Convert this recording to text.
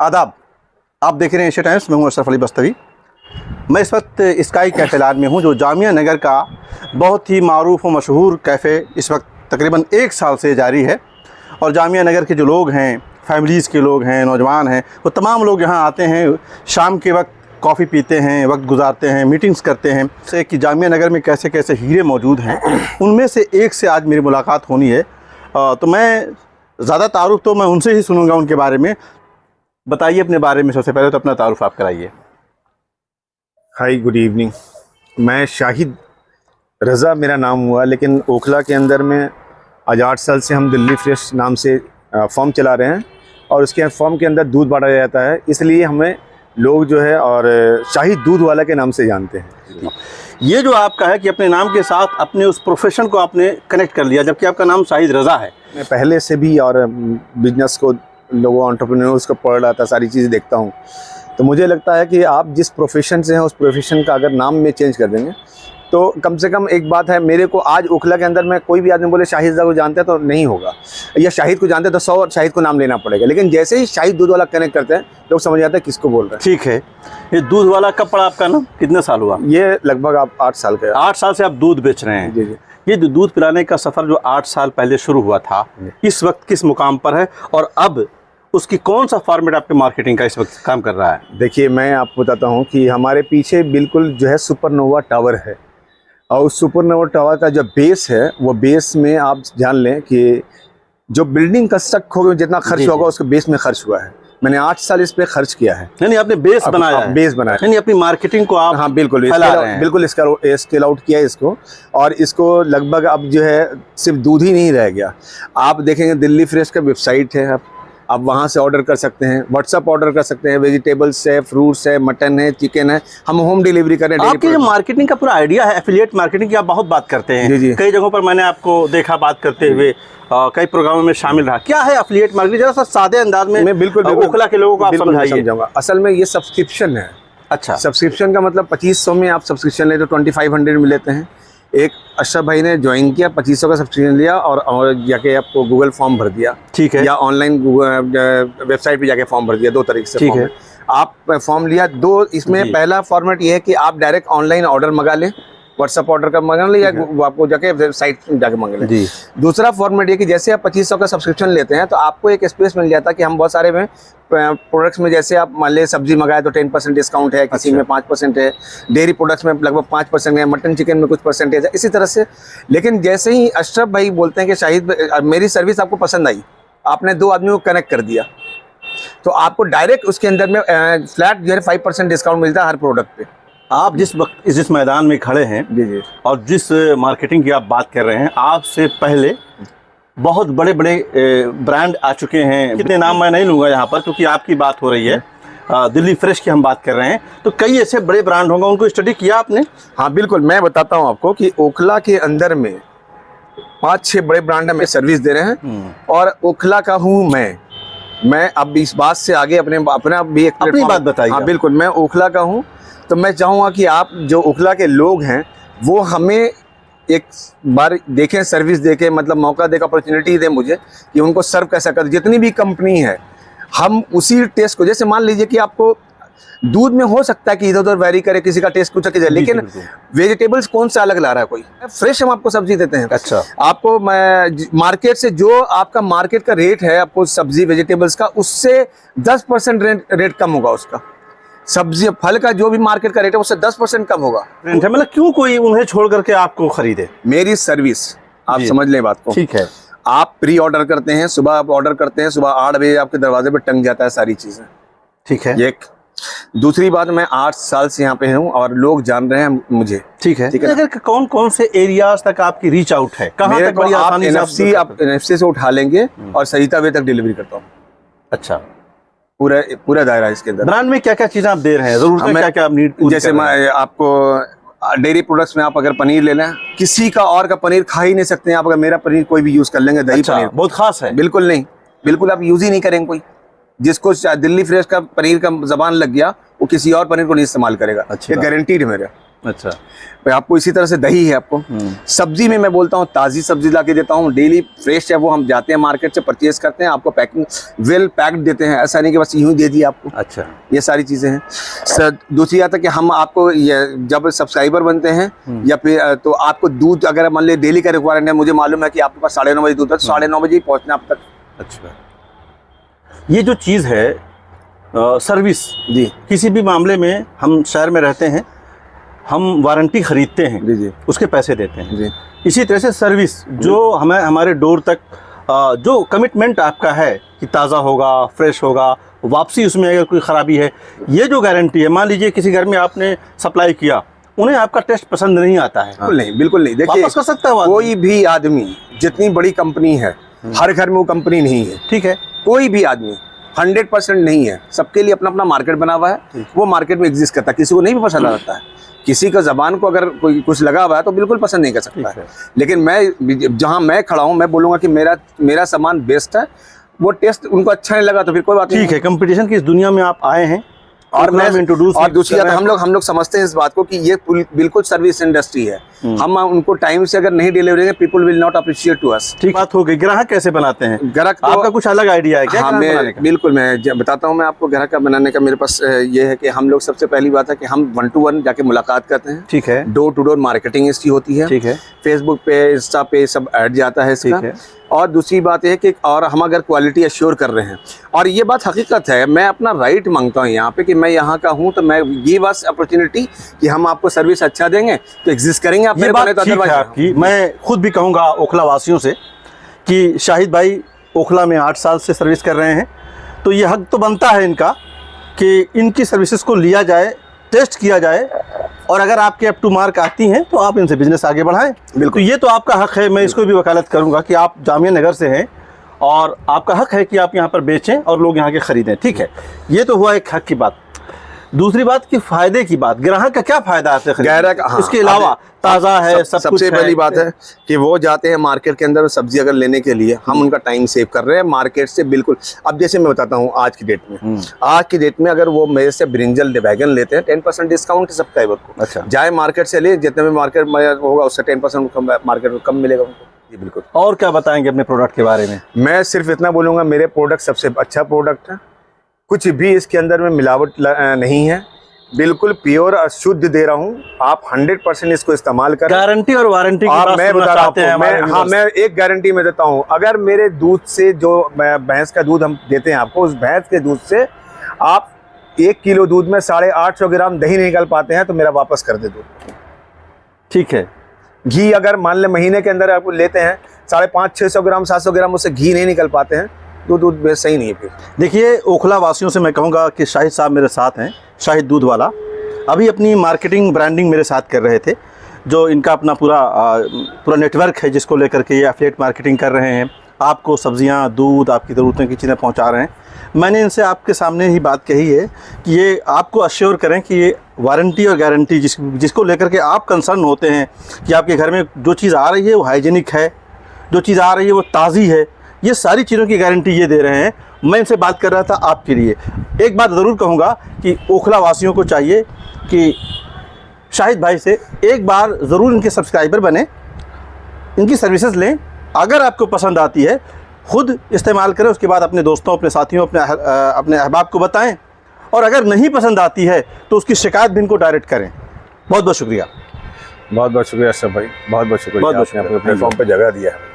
आदाब, आप देख रहे हैं एशिया टाइम्स। मैं हूं अशरफ अली बस्तवी। मैं इस वक्त स्काई कैफ़े लॉन में हूं, जो जामिया नगर का बहुत ही मारूफ और मशहूर कैफ़े इस वक्त तकरीबन 1 साल से जारी है। और जामिया नगर के जो लोग हैं, फैमिलीज़ के लोग हैं, नौजवान हैं, वो तमाम लोग यहाँ आते हैं, शाम के वक्त कॉफ़ी पीते हैं, वक्त गुजारते हैं, मीटिंग्स करते हैं। से कि जामिया नगर में कैसे कैसे हीरे मौजूद हैं, उनमें से एक से आज मेरी मुलाकात होनी है। तो मैं ज़्यादा तारुफ तो मैं उनसे ही सुनूंगा उनके बारे में। बताइए अपने बारे में, सबसे पहले तो अपना तारुफ आप कराइए। हाय, गुड इवनिंग। मैं शाहिद रज़ा मेरा नाम हुआ, लेकिन ओखला के अंदर में आज 8 साल से हम दिल्ली फ्रेश नाम से फॉर्म चला रहे हैं और उसके फॉर्म के अंदर दूध बांटा जाता है, इसलिए हमें लोग जो है और शाहिद दूध वाला के नाम से जानते हैं। ये जो आपका है कि अपने नाम के साथ अपने उस प्रोफेशन को आपने कनेक्ट कर लिया, जबकि आपका नाम शाहिद रज़ा है। मैं पहले से भी और बिजनेस को, लोगों एंटरप्रेन्योर्स को पढ़ रहा था, सारी चीज़ें देखता हूँ, तो मुझे लगता है कि आप जिस प्रोफेशन से हैं उस प्रोफेशन का अगर नाम में चेंज कर देंगे तो कम से कम एक बात है, मेरे को आज ओखला के अंदर में कोई भी आदमी बोले शाहिद रज़ा को जानते हैं तो नहीं होगा, या शाहिद को जानते हैं तो 100 शाहिद को नाम लेना पड़ेगा। लेकिन जैसे ही शाहिद दूध वाला कनेक्ट करते हैं लोग समझ जाते हैं किसको बोल रहे हैं। ठीक है, ये दूध वाला कब पड़ा आपका नाम? कितने साल हुआ? ये लगभग आप 8 साल का। 8 साल से आप दूध बेच रहे हैं। जी जी। ये जो दूध पिलाने का सफ़र जो 8 साल पहले शुरू हुआ था, इस वक्त किस मुकाम पर है और अब उसकी कौन सा फॉर्मेट आपके मार्केटिंग का इस वक्त काम कर रहा है? देखिए, मैं आपको बताता हूँ कि हमारे पीछे बिल्कुल जो है सुपरनोवा टावर है, और उस सुपरनोवा टावर का जो बेस है, वो बेस में आप जान लें कि जो बिल्डिंग कंस्ट्रक्ट होगा, जितना खर्च होगा उसके बेस में खर्च हुआ है। मैंने 8 साल इस पे खर्च किया है। नहीं, आपने बेस बनाया है। बेस बनाया, यानी अपनी मार्केटिंग को आप, हाँ बिल्कुल बिल्कुल स्केल आउट किया है इसको, और इसको लगभग अब जो है सिर्फ दूध ही नहीं रह गया। आप देखेंगे दिल्ली फ्रेश का वेबसाइट है, आप वहाँ से ऑर्डर कर सकते हैं, व्हाट्सअप ऑर्डर कर सकते हैं, वेजिटेबल्स है, फ्रूट्स है, मटन है, चिकन है, हम होम डिलीवरी करें। आपकी जो मार्केटिंग का पूरा आइडिया है, एफिलिएट मार्केटिंग की आप बहुत बात करते हैं। जी जी। कई जगहों पर मैंने आपको देखा बात करते हुए, कई प्रोग्रामों में शामिल रहा। क्या है एफिलिएट मार्केटिंग? जरा सा सादे अंदाज में मैं बिल्कुल ओखला के लोगों को आप समझाइए। असल में ये सब्सक्रिप्शन है। अच्छा, सब्सक्रिप्शन का मतलब 2500 में आप सब्सक्रिप्शन ले तो 2500 में लेते हैं। एक अशरफ भाई ने ज्वाइन किया, 2500 का सब्सक्रिप्शन लिया और जाके आपको गूगल फॉर्म भर दिया। ठीक है। या ऑनलाइन वेबसाइट पे जाके फॉर्म भर दिया। 2 तरीके से। ठीक है। आप फॉर्म लिया, 2 इसमें पहला फॉर्मेट ये है कि आप डायरेक्ट ऑनलाइन ऑर्डर मंगा लें, व्हाट्सएप ऑर्डर का मंगा लें, या आपको जाके वेबसाइट जाके मंगा लें। दूसरा फॉर्मेट ये कि जैसे आप 2500 का सब्सक्रिप्शन लेते हैं तो आपको एक स्पेस मिल जाता है कि हम बहुत सारे में प्रोडक्ट्स में, जैसे आप मान लें सब्जी मंगाए तो 10% डिस्काउंट है, किसी में 5% है, डेयरी प्रोडक्ट्स में लगभग 5% है, मटन चिकन में कुछ परसेंटेज है, इसी तरह से। लेकिन जैसे ही अशरफ भाई बोलते हैं कि शाहिद मेरी सर्विस आपको पसंद आई, आपने 2 आदमियों को कनेक्ट कर दिया, तो आपको डायरेक्ट उसके अंदर में फ्लैट जो है 5% डिस्काउंट मिलता है हर प्रोडक्ट पे। आप जिस मैदान में खड़े हैं, जी जी, और जिस मार्केटिंग की आप बात कर रहे हैं, आपसे पहले बहुत बड़े बड़े ब्रांड आ चुके हैं। कितने नाम मैं नहीं लूँगा यहाँ पर, क्योंकि आपकी बात हो रही है, दिल्ली फ्रेश की हम बात कर रहे हैं, तो कई ऐसे बड़े ब्रांड होंगे, उनको स्टडी किया आपने? हाँ बिल्कुल, मैं बताता हूँ आपको कि ओखला के अंदर में 5-6 बड़े ब्रांड हमें सर्विस दे रहे हैं, और ओखला का हूँ मैं अब इस बात से आगे अपना भी एक अपनी बात बताइए। हाँ बिल्कुल, मैं ओखला का हूँ, तो मैं चाहूँगा कि आप जो ओखला के लोग हैं वो हमें एक बार देखें, सर्विस देखें, मतलब मौका देकर अपॉर्चुनिटी दें मुझे कि उनको सर्व कैसा कर। जितनी भी कंपनी है हम उसी टेस्ट को, जैसे मान लीजिए कि आपको दूध में हो सकता है कि इधर उधर वेरी करे, किसी का टेस्ट कुछ जाए, लेकिन वेजिटेबल्स कौन सा अलग ला रहा है कोई, फ्रेश हम आपको सब्जी देते हैं। अच्छा, आपको मार्केट से जो आपका मार्केट का रेट है आपको सब्जी वेजिटेबल्स का, उससे 10% रेट कम होगा उसका। सब्जी फल का जो भी मार्केट का रेट है उससे 10% कम होगा। मतलब क्यों कोई उन्हें छोड़ करके आपको खरीदे? मेरी सर्विस आप समझ लें बात को। ठीक है। आप प्री ऑर्डर करते हैं, सुबह आप ऑर्डर करते हैं, सुबह 8 बजे आपके दरवाजे पर टंग जाता है सारी चीजें। ठीक है। एक दूसरी बात, मैं 8 साल से यहाँ पे हूँ और लोग जान रहे हैं मुझे। ठीक है। अगर कौन कौन से एरियाज तक आपकी रीच आउट है? कहाँ तक बड़ी आसानी से आप NFC से उठा लेंगे और सरिता वे तक डिलीवरी करता हूँ। अच्छा, पूरा दायरा इसके अंदर। ब्रांड में क्या क्या चीजें आप दे रहे हैं? जरूर क्या आप नीड, जैसे आपको डेयरी प्रोडक्ट्स में आप अगर पनीर ले लें, किसी का और का पनीर खा ही नहीं सकते हैं आप, अगर मेरा पनीर कोई भी यूज कर लेंगे। दही पनीर बहुत खास है। बिल्कुल नहीं, बिल्कुल आप यूज ही नहीं करेंगे। कोई जिसको दिल्ली फ्रेश का पनीर का जबान लग गया वो किसी और पनीर को नहीं इस्तेमाल करेगा। अच्छा, ये गारंटीड है मेरा। अच्छा। मैं आपको इसी तरह से दही है आपको, सब्जी में मैं बोलता हूँ ताज़ी सब्जी ला के देता हूँ, डेली फ्रेश है वो, हम जाते हैं मार्केट से परचेज करते हैं, आपको पैकिंग वेल पैक्ड देते हैं, ऐसा नहीं कि बस यूं ही दे दिया आपको। अच्छा, ये सारी चीज़ें हैं सर। दूसरी बात है कि हम आपको ये जब सब्सक्राइबर बनते हैं या फिर तो आपको दूध अगर मान लीजिए डेली का रिक्वायरमेंट है, मुझे मालूम है कि आपके पास 9:30 बजे दूध है, तो 9:30 बजे ही पहुँचना आप तक। अच्छा। ये जो चीज़ है सर्विस जी किसी भी मामले में, हम शहर में रहते हैं, हम वारंटी खरीदते हैं, जी जी उसके पैसे देते हैं जी। इसी तरह से सर्विस जो हमें हमारे डोर तक जो कमिटमेंट आपका है कि ताज़ा होगा, फ्रेश होगा, वापसी उसमें अगर कोई ख़राबी है, ये जो गारंटी है, मान लीजिए किसी घर में आपने सप्लाई किया, उन्हें आपका टेस्ट पसंद नहीं आता है, बिल्कुल नहीं, बिल्कुल नहीं। देखिए वापस कर सकता है वो आदमी। कोई भी आदमी, जितनी बड़ी कंपनी है, हर घर में वो कंपनी नहीं है, ठीक है, कोई भी आदमी 100% नहीं है, सबके लिए अपना अपना मार्केट बना हुआ है, वो मार्केट में एग्जिस्ट करता है, किसी को नहीं भी पसंद आता है, किसी का जबान को अगर कोई कुछ लगा हुआ है तो बिल्कुल पसंद नहीं कर सकता है। लेकिन मैं जहाँ मैं खड़ा हूँ, मैं बोलूँगा कि मेरा सामान बेस्ट है, वो टेस्ट उनको अच्छा नहीं लगा तो फिर कोई बात नहीं। ठीक है, कंपटीशन की इस दुनिया में आप आए हैं और मैं इंट्रोड्यूस, और दूसरी बात हम लोग समझते हैं इस बात को कि ये बिल्कुल सर्विस इंडस्ट्री है, हम उनको टाइम से अगर नहीं डिलीवर करेंगे, people will not appreciate to us. ठीक बात हो गई। ग्राहक कैसे बनाते हैं? ग्राहक तो आपका कुछ अलग आइडिया है क्या? हाँ, ग्राहक बनाने का? बिल्कुल मैं बताता हूँ मैं आपको। ग्राहक का बनाने का मेरे पास ये है कि हम लोग सबसे पहली बात है कि हम 1 to 1 जाके मुलाकात करते हैं। ठीक है, डोर टू डोर मार्केटिंग इसकी होती है। ठीक है, फेसबुक पे, इंस्टा पे सब ऐड जाता है इसका। ठीक है। और दूसरी बात है कि और हम अगर क्वालिटी एश्योर कर रहे हैं, और ये बात हकीकत है, मैं अपना राइट मांगता हूँ यहाँ पे कि मैं यहाँ का हूँ, तो मैं ये बस अपॉर्चुनिटी कि हम आपको सर्विस अच्छा देंगे तो एग्जिस्ट करेंगे आप। ये मेरे बात को नहीं तो ठीक है otherwise- आपकी। मैं खुद भी कहूँगा ओखला वासियों से कि शाहिद भाई ओखला में 8 साल से सर्विस कर रहे हैं, तो ये हक तो बनता है इनका कि इनकी सर्विसेज को लिया जाए, टेस्ट किया जाए, और अगर आपके अप टू मार्क आती हैं तो आप इनसे बिजनेस आगे बढ़ाएं। बिल्कुल, तो ये तो आपका हक है, मैं इसको भी वकालत करूँगा कि आप जामिया नगर से हैं और आपका हक है कि आप यहाँ पर बेचें और लोग यहाँ के ख़रीदें। ठीक है, ये तो हुआ एक हक की बात। दूसरी बात की फ़ायदे की बात, ग्राहक का क्या फ़ायदा है? ग्राहक, हाँ, इसके अलावा ताज़ा है, सब कुछ सबसे है। पहली बात है कि वो जाते हैं मार्केट के अंदर सब्जी अगर लेने के लिए, हम उनका टाइम सेव कर रहे हैं मार्केट से। बिल्कुल, अब जैसे मैं बताता हूँ आज की डेट में अगर वो मेरे से ब्रिंजल बैगन लेते हैं 10% डिस्काउंट सब्सक्राइबर को। अच्छा, जाए मार्केट से ले, जितने में मार्केट में होगा उससे 10% मार्केट में कम मिलेगा उनको। जी बिल्कुल। और क्या बताएंगे अपने प्रोडक्ट के बारे में? मैं सिर्फ इतना बोलूँगा, मेरे प्रोडक्ट सबसे अच्छा प्रोडक्ट है, कुछ भी इसके अंदर में मिलावट नहीं है, बिल्कुल प्योर और शुद्ध दे रहा हूँ। आप 100% इसको इस्तेमाल करें। गारंटी और वारंटी की बात मैं सुनना बता रहा चाहते हैं हमारे हूँ, हाँ, मैं एक गारंटी में देता हूँ। अगर मेरे दूध से, जो भैंस का दूध हम देते हैं आपको, उस भैंस के दूध से आप 1 किलो दूध में 850 ग्राम दही नहीं निकाल पाते हैं तो मेरा वापस कर दे दूध। ठीक है। घी अगर मान ले महीने के अंदर आप लेते हैं 550-600 ग्राम 700 ग्राम, उससे घी नहीं निकल पाते हैं, तो दूध सही नहीं है। फिर देखिए, ओखला वासियों से मैं कहूँगा कि शाहिद साहब मेरे साथ हैं, शाहिद दूध वाला, अभी अपनी मार्केटिंग ब्रांडिंग मेरे साथ कर रहे थे, जो इनका अपना पूरा नेटवर्क है जिसको लेकर के ये एफिलिएट मार्केटिंग कर रहे हैं, आपको सब्जियां, दूध, आपकी ज़रूरतों की चीज़ें पहुंचा रहे हैं। मैंने इनसे आपके सामने ही बात कही है कि ये आपको अश्योर करें कि ये वारंटी और गारंटी जिसको लेकर के आप कंसर्न होते हैं कि आपके घर में जो चीज़ आ रही है वो हाइजीनिक है, जो चीज़ आ रही है वो ताज़ी है, ये सारी चीज़ों की गारंटी ये दे रहे हैं। मैं इनसे बात कर रहा था आपके लिए। एक बात ज़रूर कहूँगा कि ओखला वासियों को चाहिए कि शाहिद भाई से एक बार ज़रूर इनके सब्सक्राइबर बने, इनकी सर्विसेज लें, अगर आपको पसंद आती है खुद इस्तेमाल करें, उसके बाद अपने दोस्तों, अपने साथियों, अपने अहबाब को बताएं, और अगर नहीं पसंद आती है तो उसकी शिकायत भी इनको डायरेक्ट करें। बहुत बहुत शुक्रिया। बहुत बहुत शुक्रिया अशरफ भाई, बहुत बहुत शुक्रिया, बहुत बहुत आपने शुक्रिया। अपने प्लेटफॉर्म पे जगह दिया है।